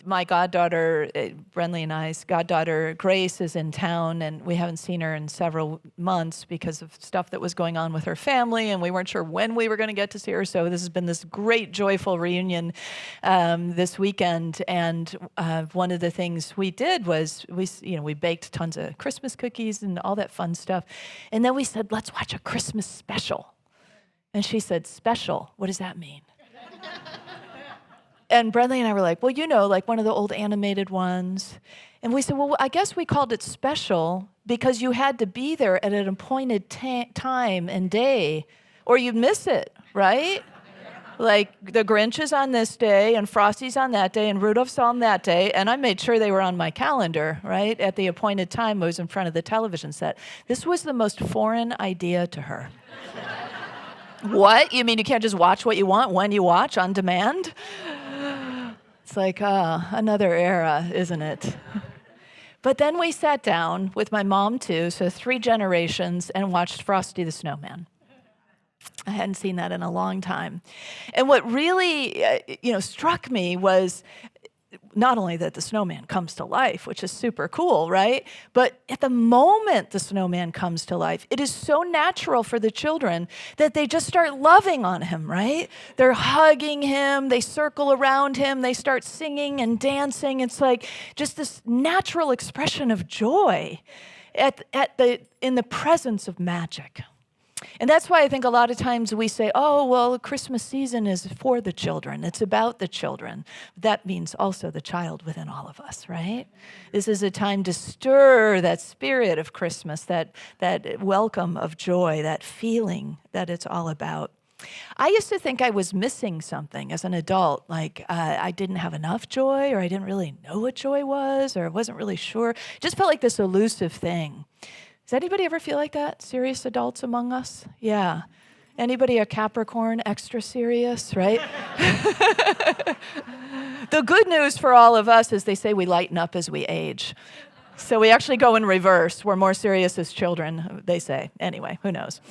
my goddaughter, Brenly and I's goddaughter, Grace, is in town, and we haven't seen her in several months because of stuff that was going on with her family, and we weren't sure when we were going to get to see her. So this has been this great, joyful reunion this weekend. And one of the things we did was we baked tons of Christmas cookies and all that fun stuff. And then we said, let's watch a Christmas special. And she said, special? What does that mean? And Brenly and I were like, well, like one of the old animated ones. And we said, well, I guess we called it special because you had to be there at an appointed time and day, or you'd miss it, right? Like the Grinch is on this day, and Frosty's on that day, and Rudolph's on that day, and I made sure they were on my calendar, right? At the appointed time, I was in front of the television set. This was the most foreign idea to her. What? You mean you can't just watch what you want when you watch on demand? It's like, another era, isn't it? But then we sat down with my mom too, so 3 generations, and watched Frosty the Snowman. I hadn't seen that in a long time. And what really, struck me was not only that the snowman comes to life, which is super cool, right? But at the moment the snowman comes to life, it is so natural for the children that they just start loving on him, right? They're hugging him, they circle around him, they start singing and dancing. It's like just this natural expression of joy in the presence of magic. And that's why I think a lot of times we say, oh, well, Christmas season is for the children. It's about the children. That means also the child within all of us, right? This is a time to stir that spirit of Christmas, that welcome of joy, that feeling that it's all about. I used to think I was missing something as an adult, like I didn't have enough joy, or I didn't really know what joy was, or I wasn't really sure. It just felt like this elusive thing. Does anybody ever feel like that? Serious adults among us? Yeah. Anybody a Capricorn, extra serious, right? The good news for all of us is they say we lighten up as we age. So we actually go in reverse. We're more serious as children, they say. Anyway, who knows?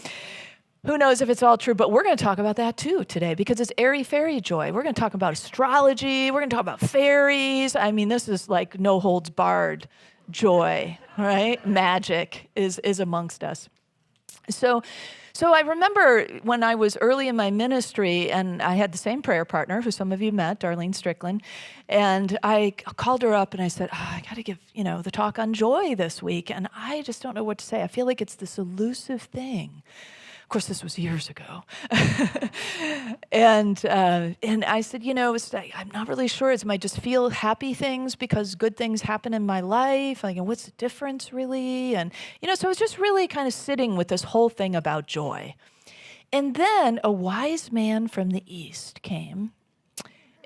Who knows if it's all true, but we're going to talk about that too today because it's Airy Fairy Joy. We're going to talk about astrology. We're going to talk about fairies. I mean, this is like no holds barred joy, right? Magic is amongst us. So I remember when I was early in my ministry, and I had the same prayer partner who some of you met, Darlene Strickland, and I called her up and I said, I got to give, the talk on joy this week, and I just don't know what to say. I feel like it's this elusive thing. Of course, this was years ago. And I said, I'm not really sure. Am I just feel happy things because good things happen in my life? Like, and what's the difference really? And, so I was just really kind of sitting with this whole thing about joy. And then a wise man from the East came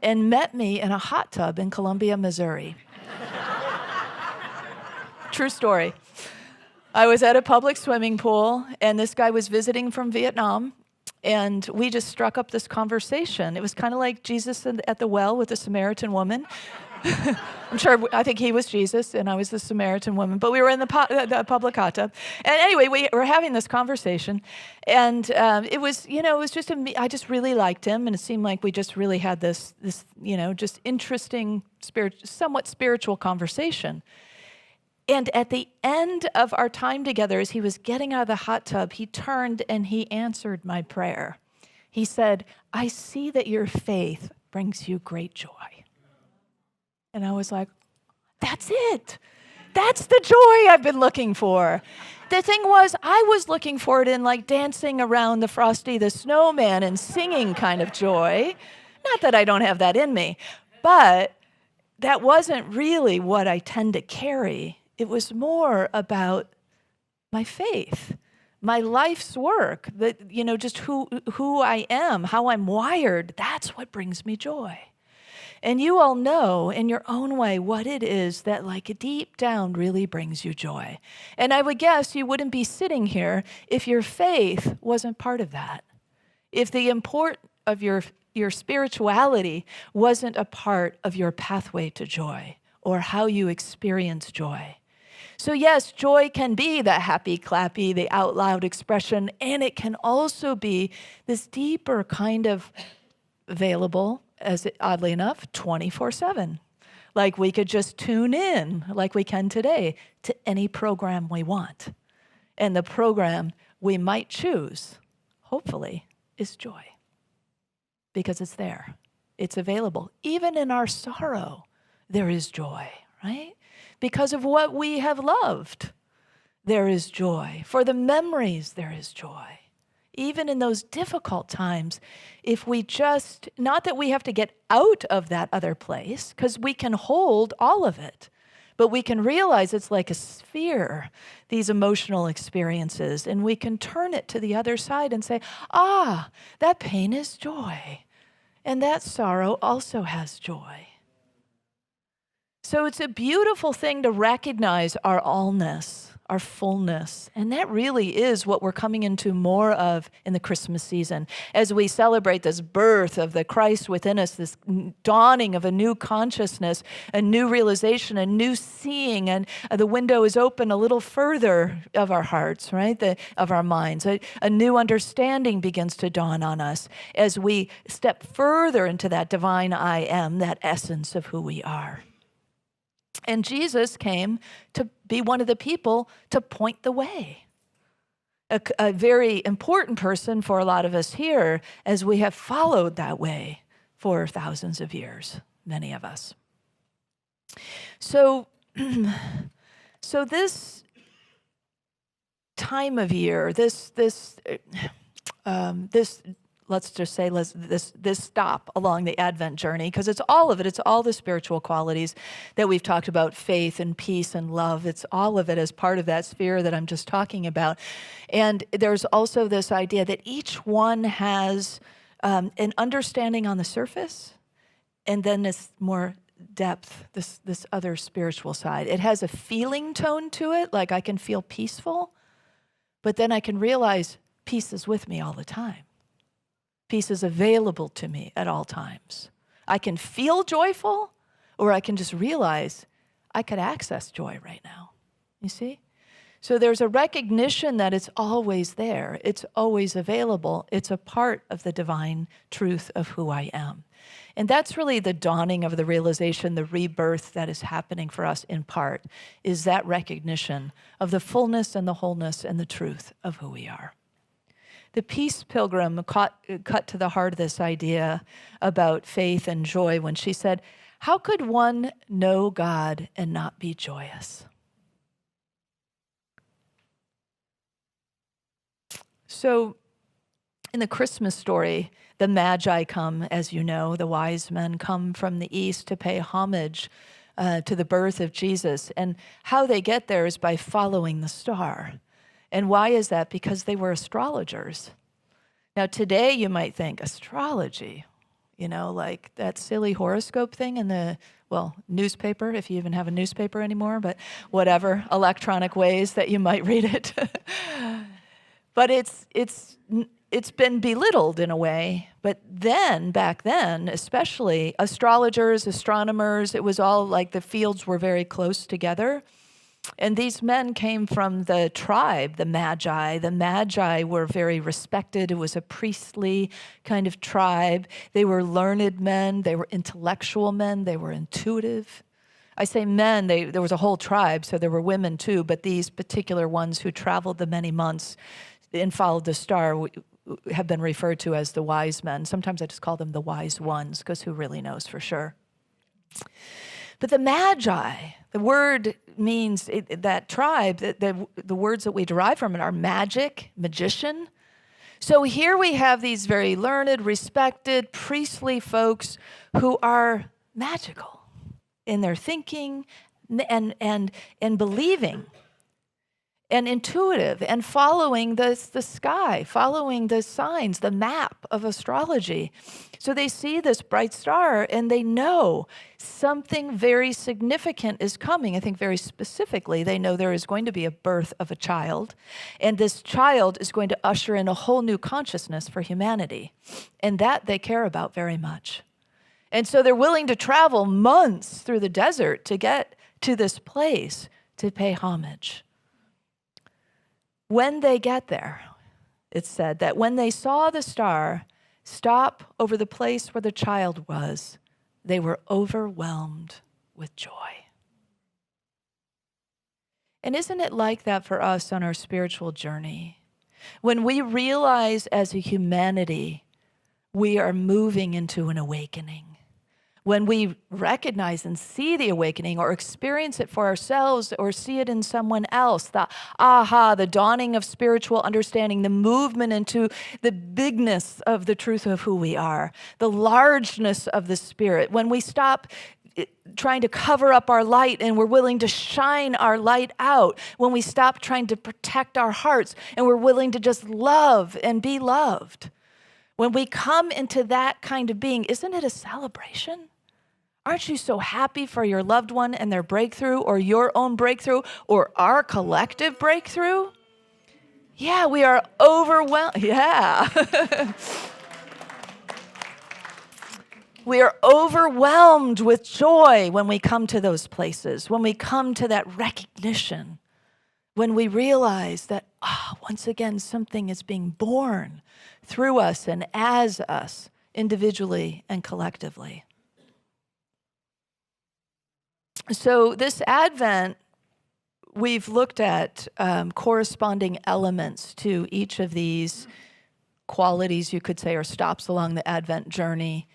and met me in a hot tub in Columbia, Missouri. True story. I was at a public swimming pool, and this guy was visiting from Vietnam, and we just struck up this conversation. It was kind of like Jesus at the well with the Samaritan woman. I think he was Jesus, and I was the Samaritan woman, but we were in the public hot tub. And anyway, we were having this conversation, and it was just I just really liked him, and it seemed like we just really had this just interesting, somewhat spiritual conversation. And at the end of our time together, as he was getting out of the hot tub, he turned and he answered my prayer. He said, I see that your faith brings you great joy. And I was like, that's it. That's the joy I've been looking for. The thing was, I was looking for it in like dancing around the Frosty the Snowman and singing kind of joy. Not that I don't have that in me, but that wasn't really what I tend to carry. It was more about my faith, my life's work, that just who I am, how I'm wired. That's what brings me joy. And you all know in your own way what it is that like deep down really brings you joy. And I would guess you wouldn't be sitting here if your faith wasn't part of that. If the import of your spirituality wasn't a part of your pathway to joy or how you experience joy. So yes, joy can be the happy, clappy, the out loud expression, and it can also be this deeper kind of available, oddly enough, 24/7. Like we could just tune in, like we can today, to any program we want. And the program we might choose, hopefully, is joy. Because it's there. It's available. Even in our sorrow, there is joy, right? Because of what we have loved, there is joy. For the memories, there is joy. Even in those difficult times, if we just, not that we have to get out of that other place, because we can hold all of it, but we can realize it's like a sphere, these emotional experiences, and we can turn it to the other side and say, that pain is joy, and that sorrow also has joy. So it's a beautiful thing to recognize our allness, our fullness. And that really is what we're coming into more of in the Christmas season as we celebrate this birth of the Christ within us, this dawning of a new consciousness, a new realization, a new seeing, and the window is open a little further of our hearts, right? Of our minds. A new understanding begins to dawn on us as we step further into that divine I am, that essence of who we are. And Jesus came to be one of the people to point the way. A very important person for a lot of us here as we have followed that way for thousands of years, many of us. So this time of year, this let's just say this stop along the Advent journey, because it's all of it. It's all the spiritual qualities that we've talked about, faith and peace and love. It's all of it as part of that sphere that I'm just talking about. And there's also this idea that each one has an understanding on the surface, and then this more depth, this other spiritual side. It has a feeling tone to it, like I can feel peaceful, but then I can realize peace is with me all the time. Peace is available to me at all times. I can feel joyful, or I can just realize I could access joy right now. You see? So there's a recognition that it's always there. It's always available. It's a part of the divine truth of who I am. And that's really the dawning of the realization, the rebirth that is happening for us in part, is that recognition of the fullness and the wholeness and the truth of who we are. The Peace Pilgrim cut to the heart of this idea about faith and joy when she said, how could one know God and not be joyous? So in the Christmas story, the Magi come, as you know, the wise men come from the east to pay homage to the birth of Jesus. And how they get there is by following the star. And why is that? Because they were astrologers. Now today you might think, astrology, like that silly horoscope thing in the, newspaper, if you even have a newspaper anymore, but whatever, electronic ways that you might read it. But it's been belittled in a way. But then, back then, especially astrologers, astronomers, it was all like the fields were very close together. And these men came from the tribe, the Magi. The Magi were very respected. It was a priestly kind of tribe. They were learned men. They were intellectual men. They were intuitive. I say men, there was a whole tribe, so there were women too, but these particular ones who traveled the many months and followed the star have been referred to as the wise men. Sometimes I just call them the wise ones, because who really knows for sure? But the Magi, the word means that tribe, the words that we derive from it are magic, magician. So here we have these very learned, respected, priestly folks who are magical in their thinking and believing, and intuitive, and following the sky, following the signs, the map of astrology. So they see this bright star and they know something very significant is coming. I think very specifically, they know there is going to be a birth of a child, and this child is going to usher in a whole new consciousness for humanity. And that they care about very much. And so they're willing to travel months through the desert to get to this place to pay homage. When they get there, it's said that when they saw the star stop over the place where the child was, they were overwhelmed with joy. And isn't it like that for us on our spiritual journey? When we realize as a humanity, we are moving into an awakening. When we recognize and see the awakening or experience it for ourselves or see it in someone else, the dawning of spiritual understanding, the movement into the bigness of the truth of who we are, the largeness of the Spirit, when we stop trying to cover up our light and we're willing to shine our light out, when we stop trying to protect our hearts and we're willing to just love and be loved. When we come into that kind of being, isn't it a celebration? Aren't you so happy for your loved one and their breakthrough or your own breakthrough or our collective breakthrough? Yeah, we are overwhelmed. Yeah. We are overwhelmed with joy when we come to those places, when we come to that recognition, when we realize that, once again, something is being born through us and as us, individually and collectively. So this Advent, we've looked at corresponding elements to each of these qualities, you could say, or stops along the Advent journey.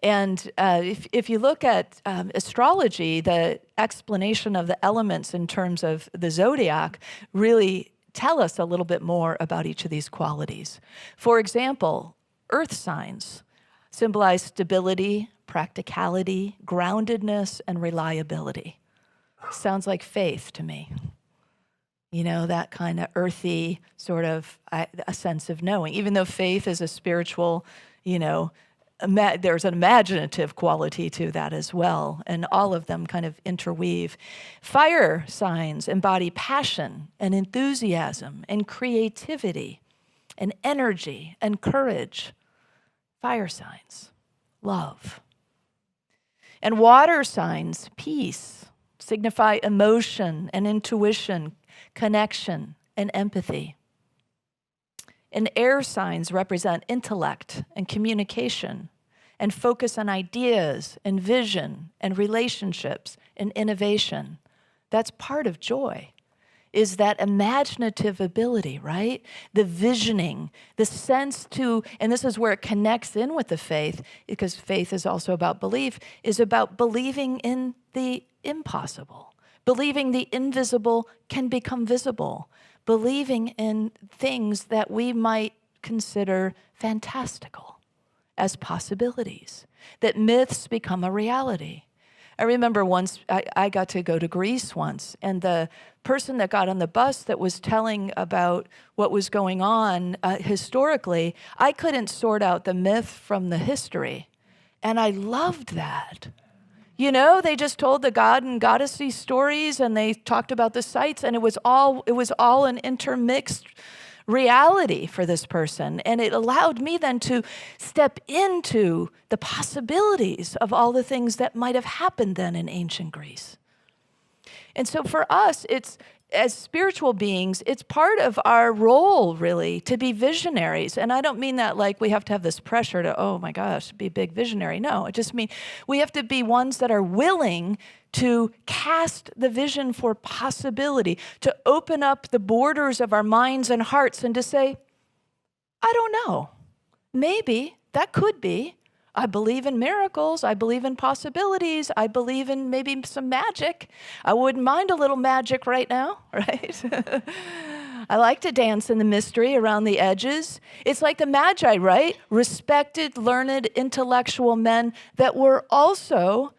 And if you look at astrology, the explanation of the elements in terms of the zodiac really tell us a little bit more about each of these qualities. For example, earth signs symbolize stability, practicality, groundedness, and reliability. Sounds like faith to me. You know, that kind of earthy sort of a sense of knowing. Even though faith is a spiritual, there's an imaginative quality to that as well, and all of them kind of interweave. Fire signs embody passion and enthusiasm and creativity and energy and courage. Fire signs, love. And water signs, peace, signify emotion and intuition, connection and empathy. And air signs represent intellect and communication and focus on ideas and vision and relationships and innovation. That's part of joy, is that imaginative ability, right? The visioning, the sense to, and this is where it connects in with the faith, because faith is also about belief, is about believing in the impossible, believing the invisible can become visible, believing in things that we might consider fantastical as possibilities, that myths become a reality. I remember once, I got to go to Greece once, and the person that got on the bus that was telling about what was going on historically, I couldn't sort out the myth from the history, and I loved that. You know, they just told the god and goddessy stories, and they talked about the sites, and it was all an intermixed reality for this person. And it allowed me then to step into the possibilities of all the things that might have happened then in ancient Greece. And so for us, it's, as spiritual beings, it's part of our role, really, to be visionaries. And I don't mean that like we have to have this pressure to, oh my gosh, be a big visionary. No, I just mean we have to be ones that are willing to cast the vision for possibility, to open up the borders of our minds and hearts and to say, I don't know, maybe, that could be. I believe in miracles. I believe in possibilities. I believe in maybe some magic. I wouldn't mind a little magic right now, right? I like to dance in the mystery around the edges. It's like the Magi, right? Respected, learned, intellectual men that were also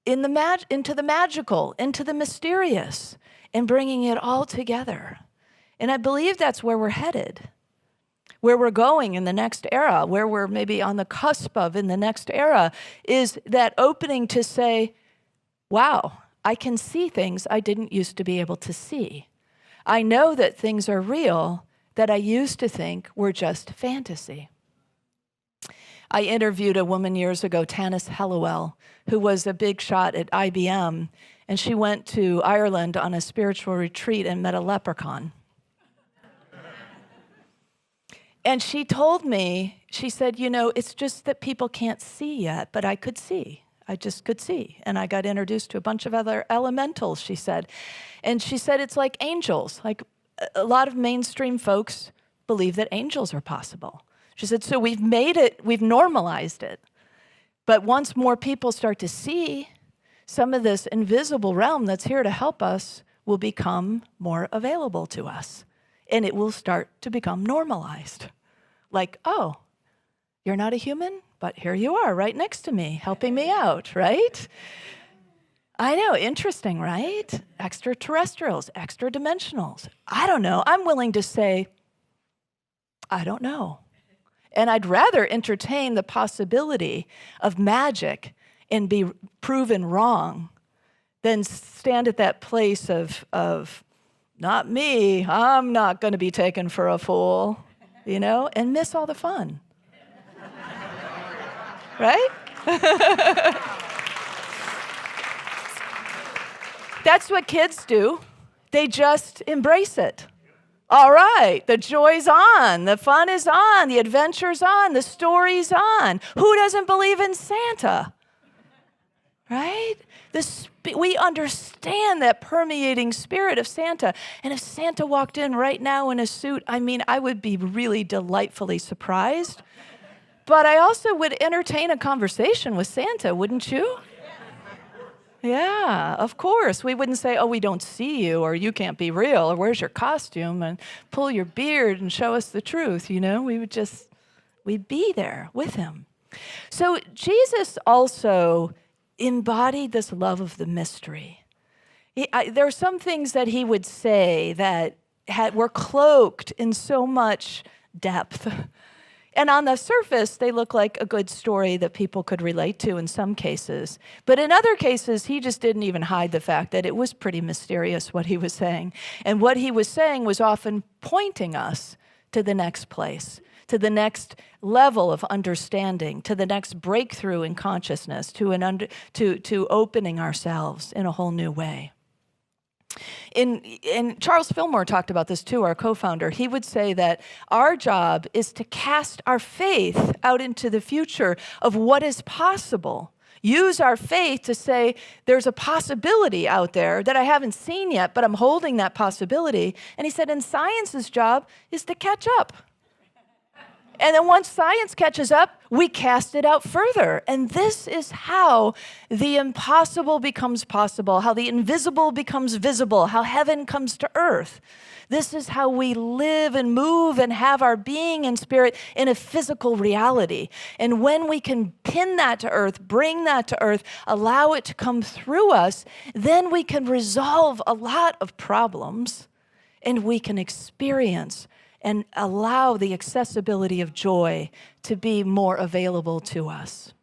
into the magical, into the mysterious, and bringing it all together. And I believe that's where we're headed, where we're going in the next era, where we're maybe on the cusp of in the next era, is that opening to say, wow, I can see things I didn't used to be able to see. I know that things are real that I used to think were just fantasy. I interviewed a woman years ago, Tanis Hallowell, who was a big shot at IBM, and she went to Ireland on a spiritual retreat and met a leprechaun. And she told me, she said, it's just that people can't see yet, but I could see. I just could see. And I got introduced to a bunch of other elementals, she said. And she said it's like angels. Like a lot of mainstream folks believe that angels are possible. She said, so we've normalized it. But once more people start to see, some of this invisible realm that's here to help us will become more available to us. And it will start to become normalized. Like, oh, you're not a human, but here you are right next to me, helping me out, right? I know, interesting, right? Extraterrestrials, extra dimensionals. I don't know. I'm willing to say, I don't know. And I'd rather entertain the possibility of magic and be proven wrong than stand at that place of not me, I'm not going to be taken for a fool, and miss all the fun. Right? That's what kids do. They just embrace it. All right, the joy's on, the fun is on, the adventure's on, the story's on. Who doesn't believe in Santa? Right? We understand that permeating spirit of Santa. And if Santa walked in right now in a suit, I would be really delightfully surprised. But I also would entertain a conversation with Santa, wouldn't you? Yeah, of course. We wouldn't say, oh, we don't see you, or you can't be real, or where's your costume, and pull your beard and show us the truth, we'd be there with him. So Jesus also embodied this love of the mystery. There are some things that he would say that were cloaked in so much depth. And on the surface, they look like a good story that people could relate to in some cases. But in other cases, he just didn't even hide the fact that it was pretty mysterious what he was saying. And what he was saying was often pointing us to the next place, to the next level of understanding, to the next breakthrough in consciousness, to opening ourselves in a whole new way. And Charles Fillmore talked about this too, our co-founder. He would say that our job is to cast our faith out into the future of what is possible. Use our faith to say, there's a possibility out there that I haven't seen yet, but I'm holding that possibility. And he said, and science's job is to catch up. And then once science catches up, we cast it out further. And this is how the impossible becomes possible, how the invisible becomes visible, how heaven comes to earth. This is how we live and move and have our being in spirit in a physical reality. And when we can pin that to earth, bring that to earth, allow it to come through us, then we can resolve a lot of problems and we can experience and allow the accessibility of joy to be more available to us.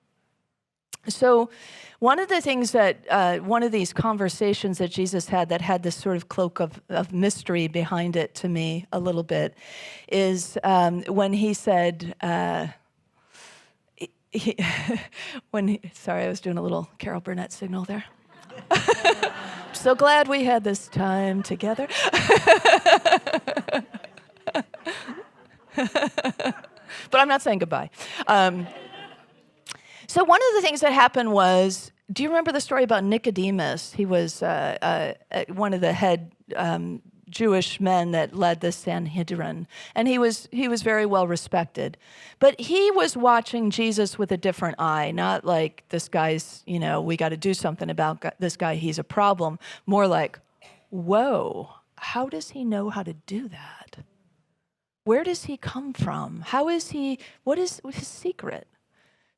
So one of the things that, one of these conversations that Jesus had that had this sort of cloak of mystery behind it to me a little bit is when he said, sorry, I was doing a little Carol Burnett signal there. So glad we had this time together. But I'm not saying goodbye. So one of the things that happened was, do you remember the story about Nicodemus? He was one of the head Jewish men that led the Sanhedrin, and he was very well respected. But he was watching Jesus with a different eye, not like this guy's, we got to do something about this guy, he's a problem. More like, whoa, how does he know how to do that? Where does he come from? What is his secret?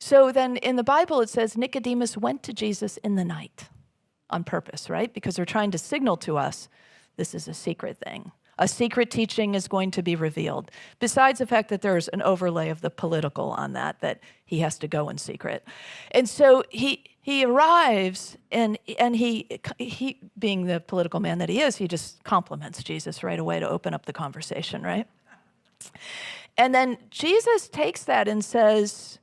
So then in the Bible it says Nicodemus went to Jesus in the night on purpose, right? Because they're trying to signal to us this is a secret thing. A secret teaching is going to be revealed. Besides the fact that there's an overlay of the political on that he has to go in secret. And so he arrives and he being the political man that he is, he just compliments Jesus right away to open up the conversation, right? And then Jesus takes that and says,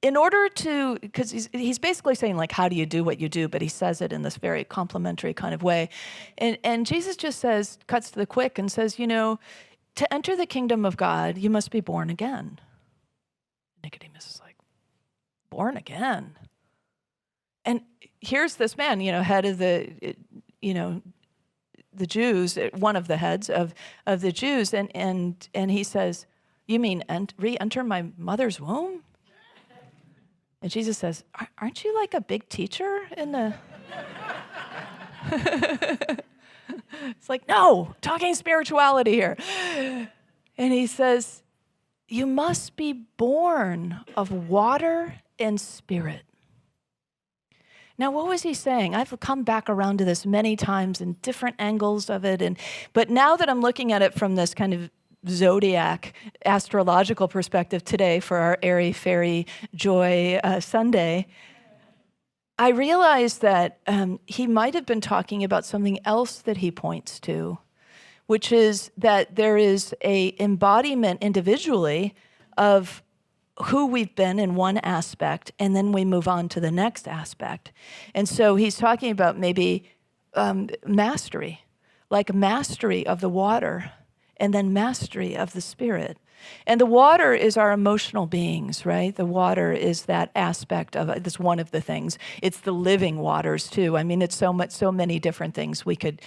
in order to, because he's basically saying, like, how do you do what you do? But he says it in this very complimentary kind of way. And Jesus just says, cuts to the quick and says, to enter the kingdom of God, you must be born again. Nicodemus is like, born again? And here's this man, head of the Jews, one of the heads of the Jews, and he says, "You mean re-enter my mother's womb?" And Jesus says, "Aren't you like a big teacher in the?" It's like, no, talking spirituality here. And he says, "You must be born of water and spirit." Now, what was he saying? I've come back around to this many times in different angles of it. But now that I'm looking at it from this kind of zodiac astrological perspective today for our Airy Fairy Joy Sunday, I realize that he might have been talking about something else that he points to, which is that there is an embodiment individually of who we've been in one aspect, and then we move on to the next aspect. And so he's talking about maybe mastery, like mastery of the water, and then mastery of the spirit. And the water is our emotional beings, right? The water is that aspect of it. That's one of the things. It's the living waters too. I mean, it's so many different things. We could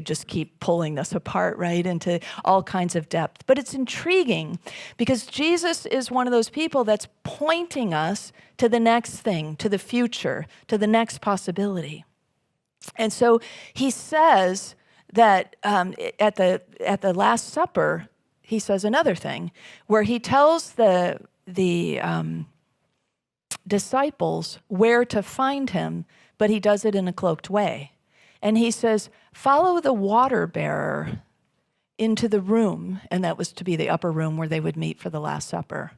just keep pulling this apart, right, into all kinds of depth. But it's intriguing because Jesus is one of those people that's pointing us to the next thing, to the future, to the next possibility. And so he says that at the Last Supper, he says another thing where he tells the disciples where to find him, but he does it in a cloaked way. And he says, "Follow the water bearer into the room," and that was to be the upper room where they would meet for the Last Supper.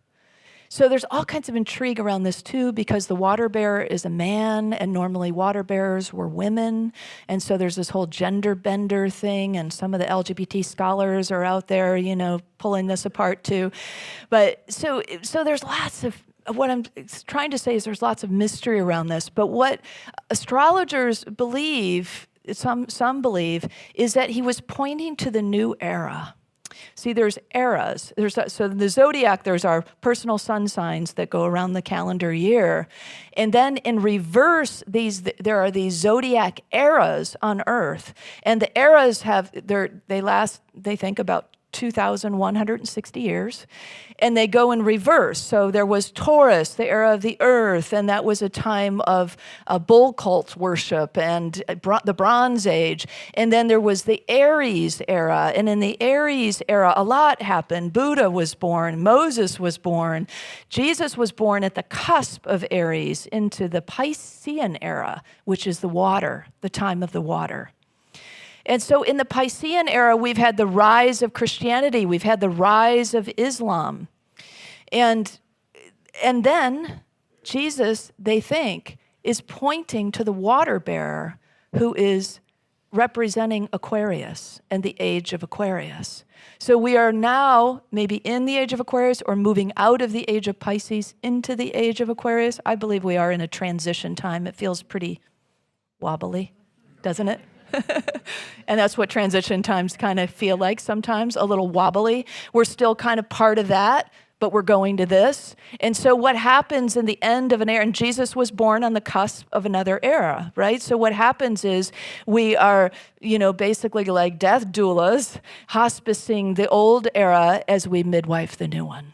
So there's all kinds of intrigue around this too, because the water bearer is a man, and normally water bearers were women. And so there's this whole gender bender thing, and some of the LGBT scholars are out there, pulling this apart too. But so there's lots of, what I'm trying to say is there's lots of mystery around this. But what astrologers believe, some believe, is that he was pointing to the new era. See, there's eras. So in the zodiac, there's our personal sun signs that go around the calendar year. And then in reverse, there are these zodiac eras on Earth. And the eras they last, they think, about 2,160 years, and they go in reverse. So there was Taurus, the era of the earth, and that was a time of bull cult worship and the Bronze Age. And then there was the Aries era, and in the Aries era, a lot happened. Buddha was born, Moses was born, Jesus was born at the cusp of Aries into the Piscean era, which is the water, the time of the water. And so in the Piscean era, we've had the rise of Christianity. We've had the rise of Islam. And then Jesus, they think, is pointing to the water bearer who is representing Aquarius and the age of Aquarius. So we are now maybe in the age of Aquarius or moving out of the age of Pisces into the age of Aquarius. I believe we are in a transition time. It feels pretty wobbly, doesn't it? And that's what transition times kind of feel like sometimes, a little wobbly. We're still kind of part of that, but we're going to this. And so what happens in the end of an era, and Jesus was born on the cusp of another era, right? So what happens is we are, basically like death doulas, hospicing the old era as we midwife the new one.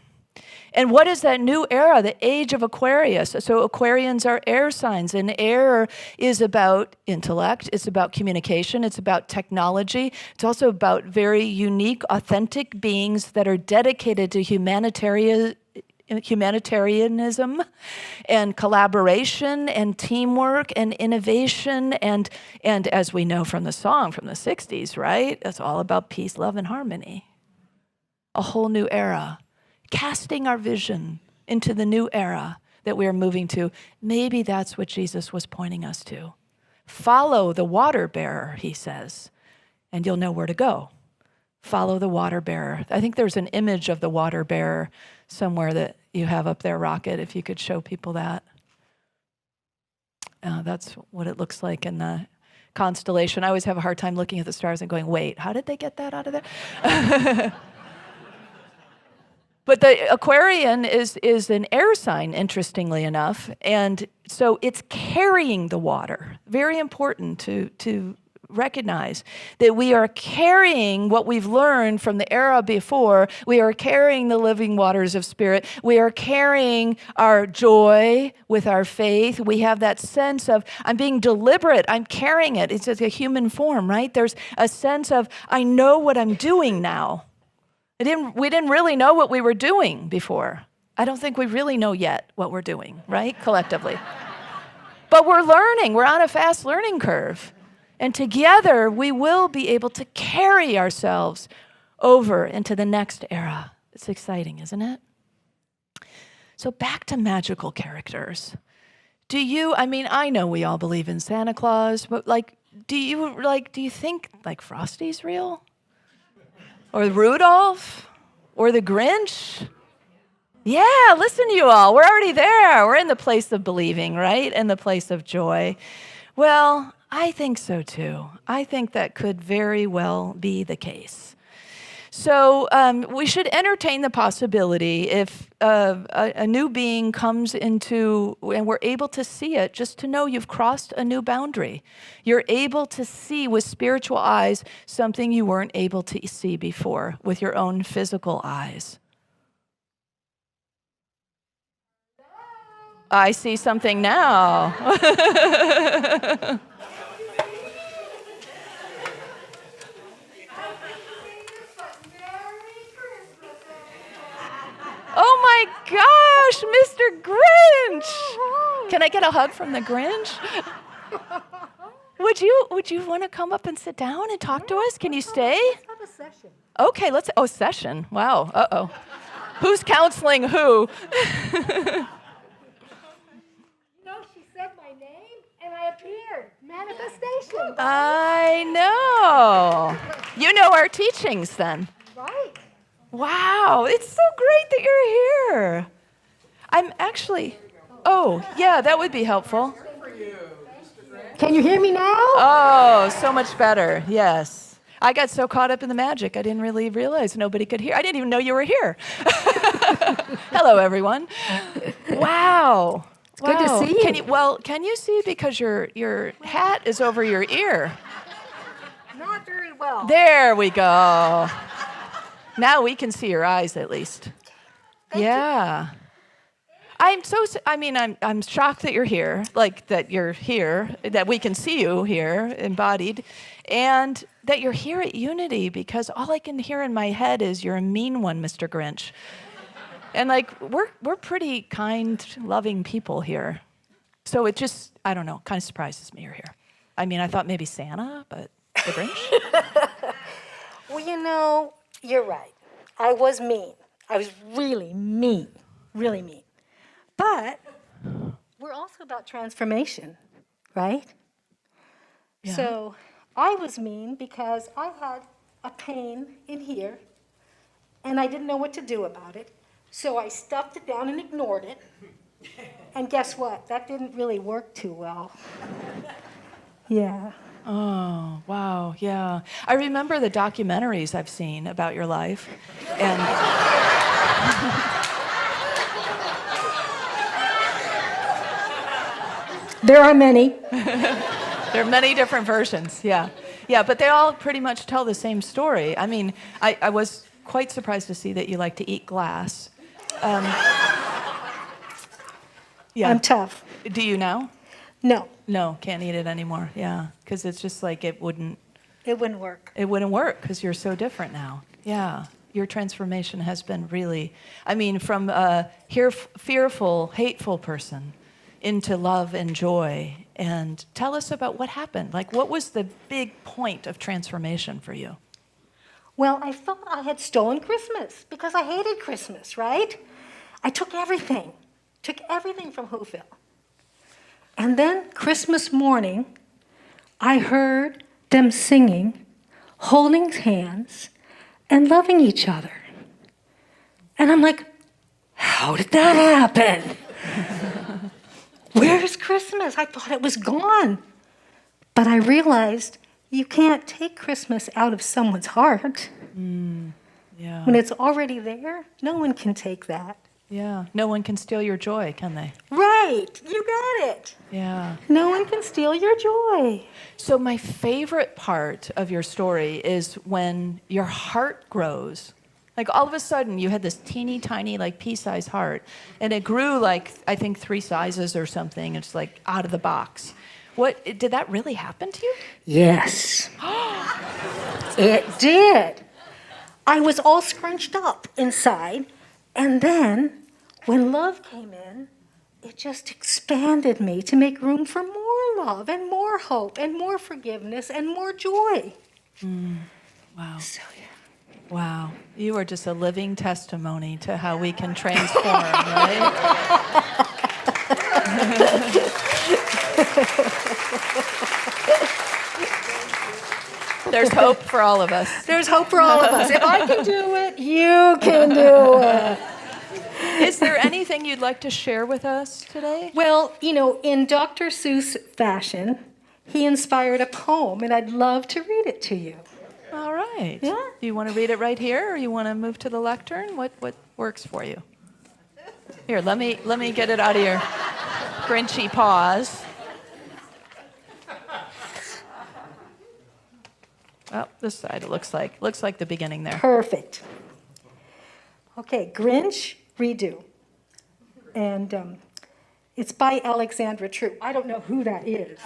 And what is that new era? The age of Aquarius. So Aquarians are air signs, and air is about intellect, it's about communication, it's about technology. It's also about very unique, authentic beings that are dedicated to humanitarianism and collaboration and teamwork and innovation and as we know from the song from the 60s, right? It's all about peace, love, and harmony. A whole new era. Casting our vision into the new era that we are moving to. Maybe that's what Jesus was pointing us to. Follow the water bearer, he says, and you'll know where to go. Follow the water bearer. I think there's an image of the water bearer somewhere that you have up there, Rocket, if you could show people that. That's what it looks like in the constellation. I always have a hard time looking at the stars and going, wait, how did they get that out of there? But the Aquarian is an air sign, interestingly enough, and so it's carrying the water. Very important to recognize that we are carrying what we've learned from the era before. We are carrying the living waters of spirit. We are carrying our joy with our faith. We have that sense of, I'm being deliberate. I'm carrying it. It's just a human form, right? There's a sense of, I know what I'm doing now. We didn't really know what we were doing before. I don't think we really know yet what we're doing, right? Collectively. But we're learning. We're on a fast learning curve. And together, we will be able to carry ourselves over into the next era. It's exciting, isn't it? So back to magical characters. I know we all believe in Santa Claus, but do you think Frosty's real? Or Rudolph? Or the Grinch? Yeah, listen to you all. We're already there. We're in the place of believing, right? In the place of joy. Well, I think so too. I think that could very well be the case. So we should entertain the possibility if a new being comes into, and we're able to see it, just to know you've crossed a new boundary. You're able to see with spiritual eyes something you weren't able to see before with your own physical eyes. I see something now. Oh my gosh, Mr. Grinch! Can I get a hug from the Grinch? Would you want to come up and sit down and talk to us? Can you stay? Let's have a session. Okay, session. Wow, uh-oh. Who's counseling who? She said my name and I appeared. Manifestation. I know. You know our teachings then. Right. Wow, it's so great that you're here. That would be helpful. Can you hear me now? Oh, so much better, yes. I got so caught up in the magic, I didn't really realize nobody could hear. I didn't even know you were here. Hello, everyone. Wow. It's good to see you. Can you see because your hat is over your ear? Not very well. There we go. Now we can see your eyes at least. Thank you. I'm shocked that you're here, that we can see you here embodied, and that you're here at Unity, because all I can hear in my head is you're a mean one, Mr. Grinch. And we're pretty kind, loving people here. So it just, I don't know, kind of surprises me you're here. I thought maybe Santa, but the Grinch? Well, you're right. I was mean. I was really mean. Really mean. But we're also about transformation, right? Yeah. So I was mean because I had a pain in here, and I didn't know what to do about it. So I stuffed it down and ignored it. And guess what? That didn't really work too well. Yeah. Oh, wow, yeah. I remember the documentaries I've seen about your life. And there are many. there are many different versions, yeah. Yeah, but they all pretty much tell the same story. I was quite surprised to see that you like to eat glass. Yeah. I'm tough. Do you now? No. No, can't eat it anymore. Yeah, because it's just it wouldn't. It wouldn't work. It wouldn't work because you're so different now. Yeah, your transformation has been really. From a fearful, hateful person into love and joy. And tell us about what happened. What was the big point of transformation for you? Well, I thought I had stolen Christmas because I hated Christmas, right? I took everything from Whoville. And then Christmas morning, I heard them singing, holding hands, and loving each other. And I'm like, how did that happen? Where's Christmas? I thought it was gone. But I realized you can't take Christmas out of someone's heart. Yeah. When it's already there, no one can take that. Yeah. No one can steal your joy, can they? Right, you got it. Yeah. No one can steal your joy. So my favorite part of your story is when your heart grows. Like all of a sudden you had this teeny tiny like pea-sized heart and it grew like I think 3 sizes or something. It's like out of the box. What did that really happen to you? Yes. It did. I was all scrunched up inside, and then when love came in, it just expanded me to make room for more love and more hope and more forgiveness and more joy. Wow. So, yeah. Wow. You are just a living testimony to how we can transform, right? There's hope for all of us. There's hope for all of us. If I can do it, you can do it. Is there anything you'd like to share with us today? Well, in Dr. Seuss fashion, he inspired a poem, and I'd love to read it to you. All right. Yeah. Do you want to read it right here, or you want to move to the lectern? What works for you? Here, let me get it out of your grinchy paws. Well, this side it looks like the beginning there. Perfect. Okay, Grinch Redo. And it's by Alexandra True. I don't know who that is.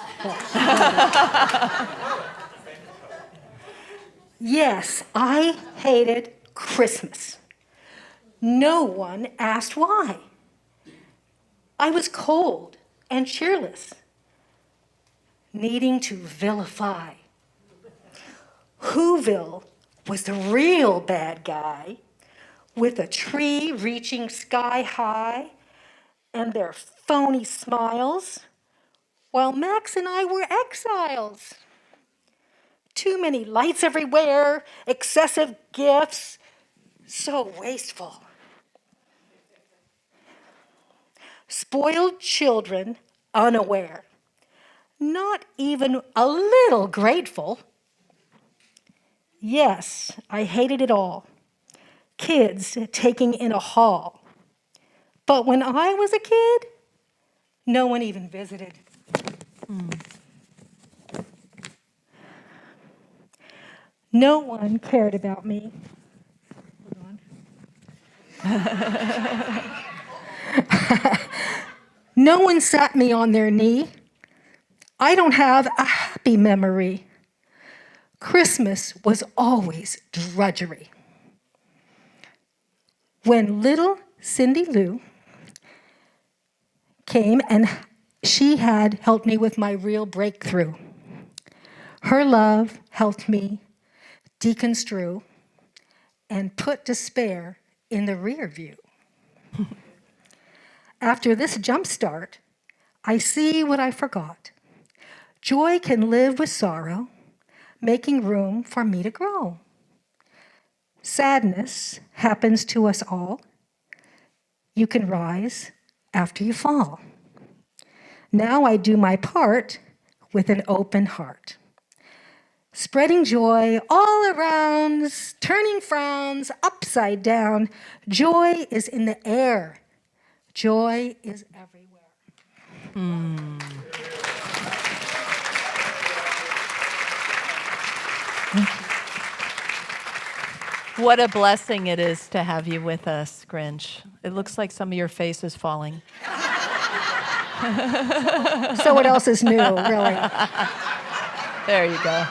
Yes, I hated Christmas. No one asked why. I was cold and cheerless, needing to vilify. Whoville was the real bad guy, with a tree reaching sky high and their phony smiles, while Max and I were exiles. Too many lights everywhere, excessive gifts, so wasteful. Spoiled children, unaware, not even a little grateful. Yes, I hated it all. Kids taking in a haul. But when I was a kid, no one even visited. No one cared about me. Hold on. No one sat me on their knee. I don't have a happy memory. Christmas was always drudgery. When little Cindy Lou came and she had helped me with my real breakthrough. Her love helped me deconstrue and put despair in the rear view. After this jump start, I see what I forgot. Joy can live with sorrow, making room for me to grow. Sadness happens to us all. You can rise after you fall. Now I do my part with an open heart. Spreading joy all around, turning frowns upside down. Joy is in the air. Joy is everywhere. What a blessing it is to have you with us, Grinch. It looks like some of your face is falling. So what else is new, really? There you go.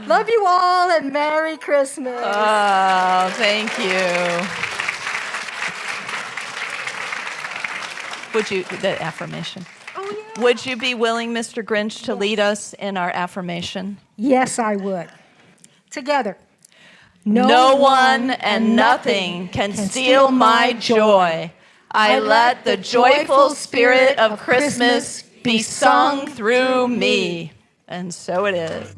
Love you all and Merry Christmas. Oh, thank you. Would you, the affirmation? Oh, yeah. Would you be willing, Mr. Grinch, to lead us in our affirmation? Yes, I would. Together. No one and nothing can steal my joy. I let the joyful spirit of Christmas be sung through me. And so it is.